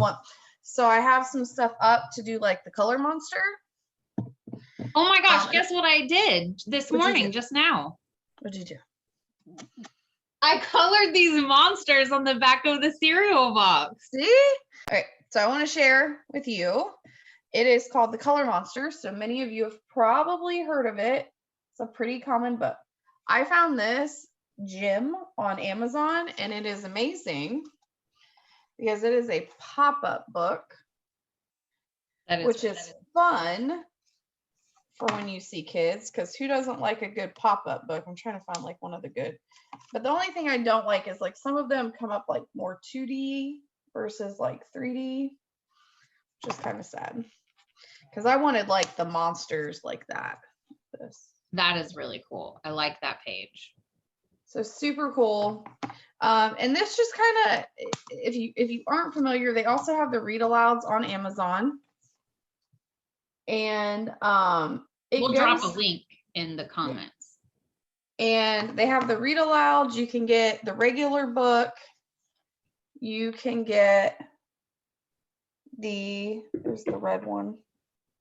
want. So I have some stuff up to do like the color monster. Oh my gosh, guess what I did this morning, just now? What'd you do? I colored these monsters on the back of the cereal box. See? All right, so I want to share with you. It is called The Color Monster. So many of you have probably heard of it. It's a pretty common book. I found this gem on Amazon, and it is amazing because it is a pop-up book, which is fun for when you see kids, because who doesn't like a good pop-up book? I'm trying to find like one of the good, but the only thing I don't like is like some of them come up like more 2D versus like 3D, which is kind of sad, because I wanted like the monsters like that. That is really cool. I like that page. So super cool. And this just kind of, if you aren't familiar, they also have the read alouds on Amazon. And we'll drop a link in the comments. And they have the read alouds. You can get the regular book. You can get there's the red one.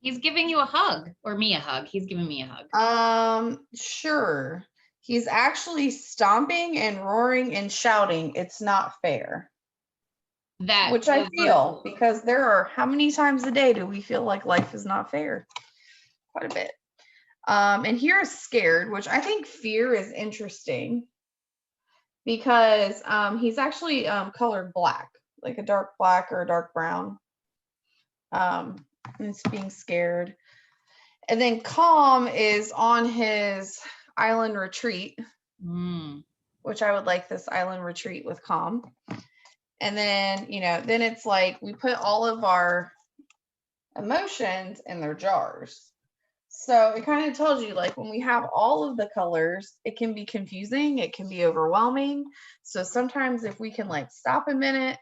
He's giving you a hug, or me a hug. He's giving me a hug. Sure. He's actually stomping and roaring and shouting, "It's not fair." Which I feel, because there are, how many times a day do we feel like life is not fair? Quite a bit. And here is scared, which I think fear is interesting because he's actually colored black, like a dark black or a dark brown. And it's being scared. And then calm is on his island retreat, which I would like this island retreat with calm. And then, then it's like we put all of our emotions in their jars. So it kind of tells you, like, when we have all of the colors, it can be confusing, it can be overwhelming. So sometimes if we can like stop a minute,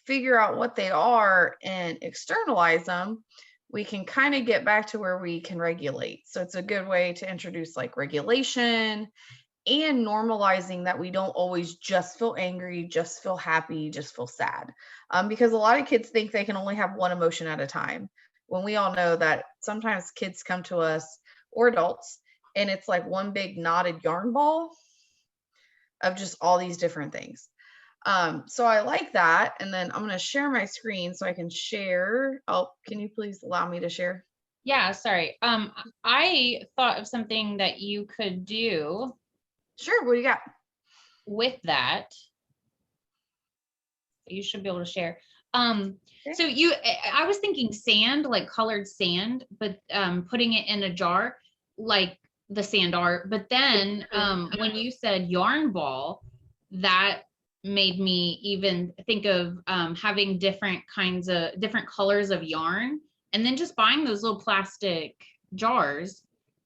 figure out what they are and externalize them, we can kind of get back to where we can regulate. So it's a good way to introduce like regulation and normalizing that we don't always just feel angry, just feel happy, just feel sad. Because a lot of kids think they can only have one emotion at a time, when we all know that sometimes kids come to us, or adults, and it's like one big knotted yarn ball of just all these different things. So I like that. And then I'm going to share my screen so I can share. Oh, can you please allow me to share? Yeah, sorry. I thought of something that you could do. Sure. What do you got? With that, you should be able to share. Okay. So I was thinking sand, like colored sand, but putting it in a jar, like the sand art. But then when you said yarn ball, that made me even think of having different colors of yarn, and then just buying those little plastic jars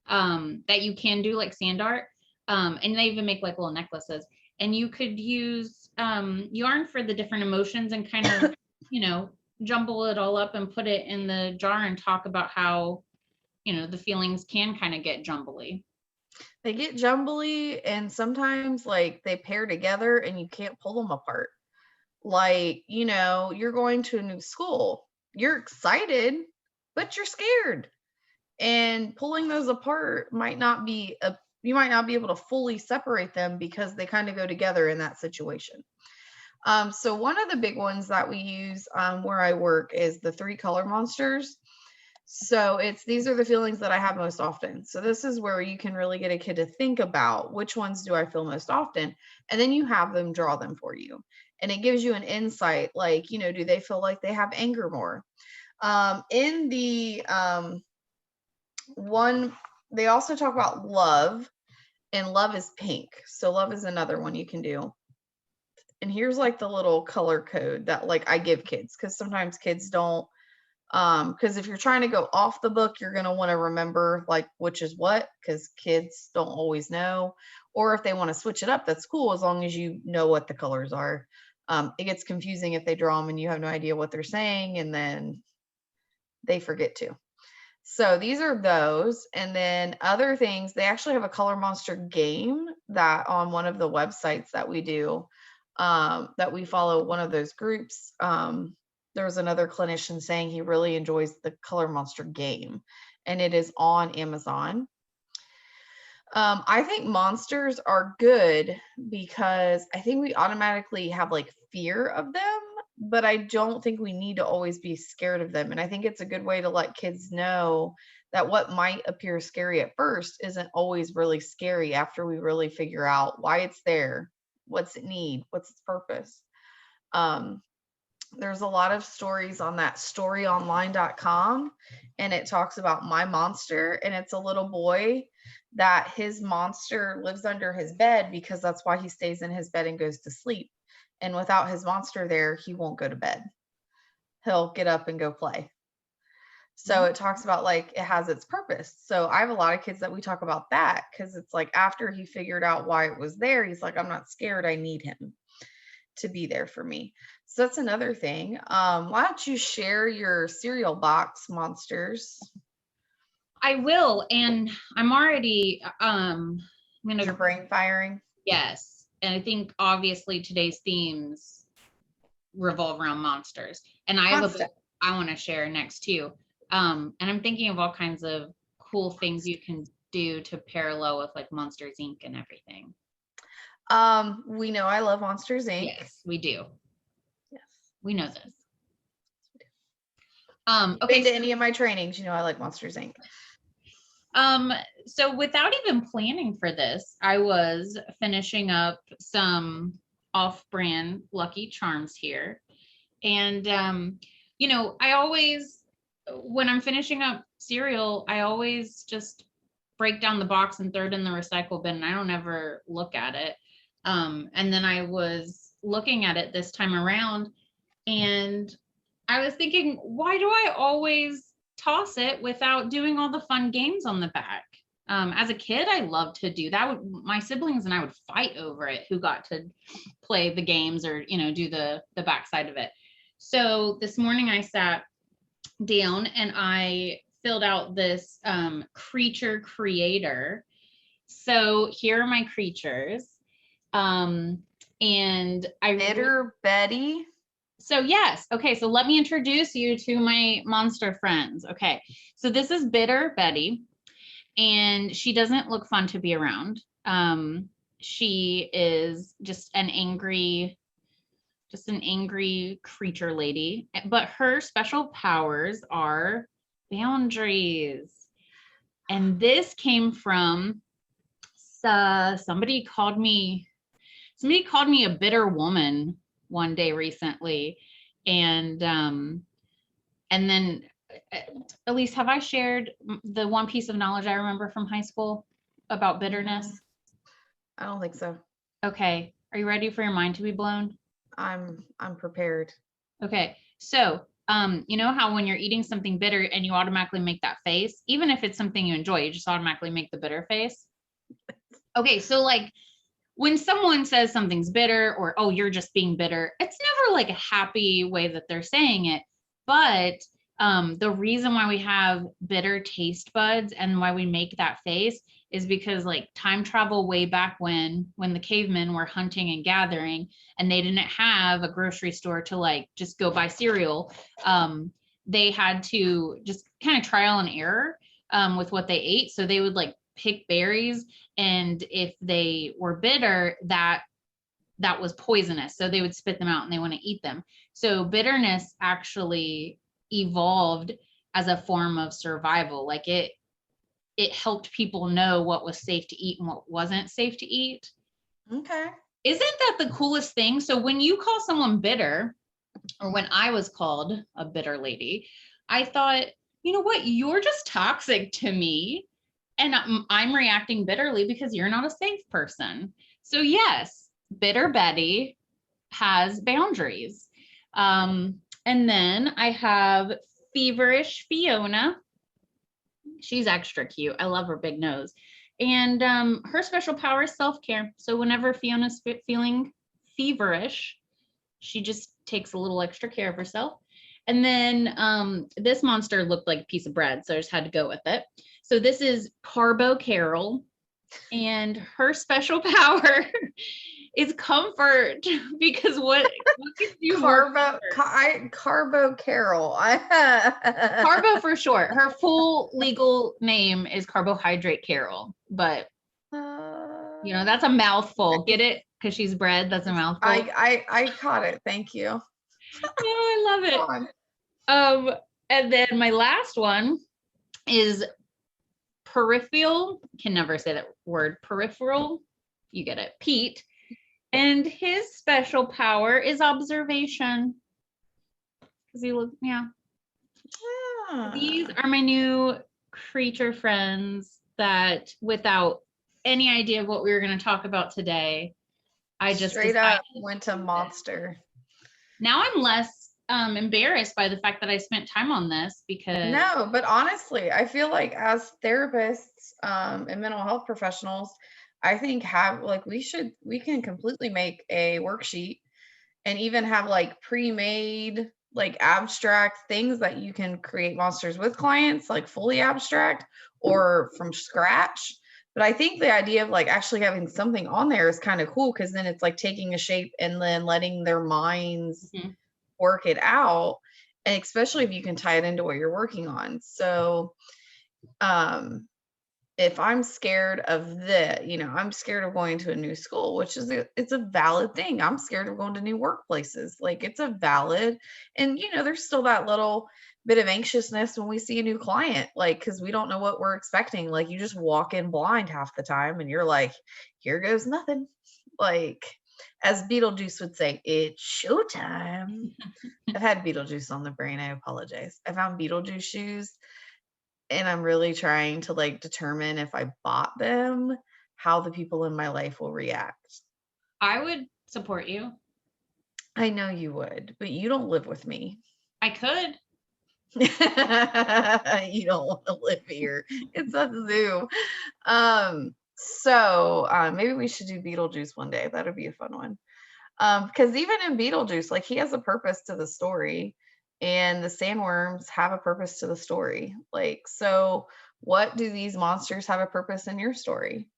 that you can do like sand art. And they even make like little necklaces, and you could use yarn for the different emotions and kind of, jumble it all up and put it in the jar and talk about how, the feelings can kind of get jumbly. They get jumbly, and sometimes like they pair together and you can't pull them apart. Like, you're going to a new school, you're excited, but you're scared. And pulling those apart might not be you might not be able to fully separate them because they kind of go together in that situation. So one of the big ones that we use where I work is the 3 color monsters. So these are the feelings that I have most often. So this is where you can really get a kid to think about which ones do I feel most often, and then you have them draw them for you. And it gives you an insight, like, do they feel like they have anger more? In the one, they also talk about love, and love is pink. So love is another one you can do. And here's like the little color code that like I give kids, because sometimes kids don't, because if you're trying to go off the book, you're going to want to remember like which is what, because kids don't always know. Or if they want to switch it up, that's cool, as long as you know what the colors are. It gets confusing if they draw them and you have no idea what they're saying, and then they forget to. So these are those. And then other things, they actually have a color monster game that on one of the websites that we do, that we follow one of those groups. there was another clinician saying he really enjoys the Color Monster game, and it is on Amazon. I think monsters are good because I think we automatically have like fear of them, but I don't think we need to always be scared of them. And I think it's a good way to let kids know that what might appear scary at first isn't always really scary after we really figure out why it's there, what's it need, what's its purpose. There's a lot of stories on that storyonline.com, and it talks about my monster, and it's a little boy that his monster lives under his bed because that's why he stays in his bed and goes to sleep. And without his monster there, he won't go to bed. He'll get up and go play. So it talks about like it has its purpose. So I have a lot of kids that we talk about that because it's like after he figured out why it was there, he's like, I'm not scared. I need him to be there for me. So that's another thing. Why don't you share your cereal box monsters? I will, and I'm already Your brain firing. Yes, and I think obviously today's themes revolve around monsters, and I have a book I want to share next too. And I'm thinking of all kinds of cool things you can do to parallel with like Monsters Inc. and everything. We know I love Monsters Inc. Yes, we do. Yes, we know this. Okay. Been to any of my trainings, you know I like Monsters Inc. So without even planning for this, I was finishing up some off-brand Lucky Charms here, and you know, I always, when I'm finishing up cereal, I always just break down the box and throw it in the recycle bin, and I don't ever look at it. And then I was looking at it this time around, and I was thinking, why do I always toss it without doing all the fun games on the back? As a kid, I loved to do that. My siblings and I would fight over it, who got to play the games or, you know, do the backside of it. So this morning I sat down and I filled out this creature creator. So here are my creatures. And I Bitter Betty. So yes, okay, so let me introduce you to my monster friends. Okay, so this is Bitter Betty, and she doesn't look fun to be around. She is just an angry creature lady, but her special powers are boundaries. And this came from somebody called me a bitter woman one day recently, and then Elise, have I shared the one piece of knowledge I remember from high school about bitterness? I don't think so. Okay, are you ready for your mind to be blown? I'm prepared. Okay, so you know how when you're eating something bitter and you automatically make that face, even if it's something you enjoy, you just automatically make the bitter face. Okay, so like when someone says something's bitter or, oh, you're just being bitter, it's never like a happy way that they're saying it. But the reason why we have bitter taste buds and why we make that face is because like time travel way back when the cavemen were hunting and gathering and they didn't have a grocery store to like just go buy cereal. They had to just kind of trial and error with what they ate. So they would like pick berries, and if they were bitter, that was poisonous, so they would spit them out and they want to eat them. So bitterness actually evolved as a form of survival. Like it helped people know what was safe to eat and what wasn't safe to eat. Okay. Isn't that the coolest thing? So when you call someone bitter, or when I was called a bitter lady, I thought, you know what, you're just toxic to me. And I'm reacting bitterly because you're not a safe person. So yes, Bitter Betty has boundaries. And then I have Feverish Fiona. She's extra cute. I love her big nose. And her special power is self-care. So whenever Fiona's feeling feverish, she just takes a little extra care of herself. And then this monster looked like a piece of bread, so I just had to go with it. So this is Carbo Carol, and her special power It's comfort because what gives you more Carbo Carol. Carbo for short. Her full legal name is Carbohydrate Carol, but that's a mouthful. Get it? Because she's bred. That's a mouthful. I caught it. Thank you. No, I love it. And then my last one is peripheral. Can never say that word. Peripheral. You get it. Pete. And his special power is observation. Because he looks, These are my new creature friends that, without any idea of what we were going to talk about today, I just straight up went to monster. Now I'm less embarrassed by the fact that I spent time on this because no, but honestly, I feel like as therapists and mental health professionals, I think we can completely make a worksheet and even have like pre-made like abstract things that you can create monsters with clients, like fully abstract or from scratch. But I think the idea of like actually having something on there is kind of cool because then it's like taking a shape and then letting their minds work it out. And especially if you can tie it into what you're working on. So if I'm scared of I'm scared of going to a new school, which is it's a valid thing. I'm scared of going to new workplaces. Like it's a valid, and there's still that little bit of anxiousness when we see a new client, like, because we don't know what we're expecting. Like you just walk in blind half the time and you're like, here goes nothing. Like as Beetlejuice would say, it's showtime. I've had Beetlejuice on the brain. I apologize. I found Beetlejuice shoes. And I'm really trying to like determine if I bought them, how the people in my life will react. I would support you. I know you would, but you don't live with me. I could. You don't want to live here. It's a zoo. So maybe we should do Beetlejuice one day. That'd be a fun one. Because even in Beetlejuice, like he has a purpose to the story. And the sandworms have a purpose to the story. Like, so what do these monsters have a purpose in your story?